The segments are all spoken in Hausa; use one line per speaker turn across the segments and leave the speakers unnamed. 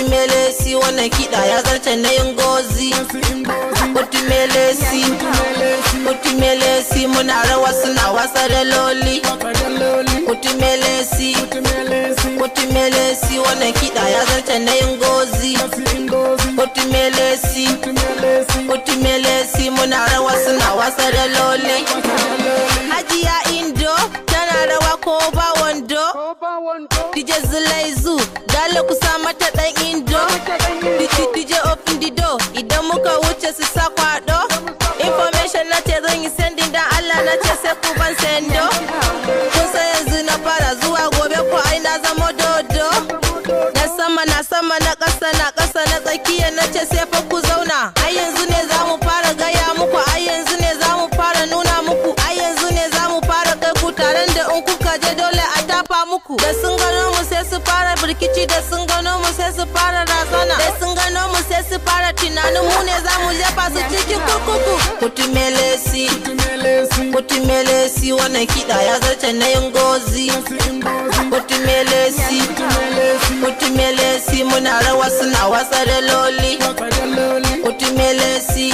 Otimelesi wannan kiɗa ya zarce na Ngozi. Otimelesi, Otimelesi muna rawa suna wasa da loli. Otimelesi, Otimelesi wannan kiɗa ya zarce na Ngozi. Otimelesi, Otimelesi muna rawa suna wasa da loli. Hajiya Indo tana rawa ko ba wando. DJ Zulaizu dole ku sa mata dan Indo. DJ open the door idan muka wuce su sa kwado. Information na ce zan yi sending dan Allah na ce sai ku ban sendo. Kun san yanzu na fara zuwa gobe ko ai na zama dodo. Na sama na ƙasa na tsakiya na ce sai fa ku zauna. Ai yanzu ne za mu fara gaya muku, ai yanzu ne za mu fara nuna muku, ai yanzu ne za mu fara kai ku taron da in kuka je dole a tafa muku. Da sun gano mu sai su fara birkici, da sun gano mu sai su fara razana, da sun gano mu sai su fara tunanin mu ne za mu jefa su cikin kurkuku. Otimelesi, Otimelesi wannan kiɗa ya zarce na Ngozi. Otimelesi, Otimelesi muna rawa suna wasa da loli. Otimelesi,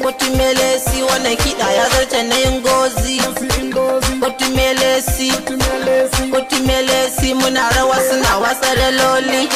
Otimelesi wannan kiɗa ya zarce na Ngozi. Otimelesi, Otimelesi muna rawa suna wasa da loli.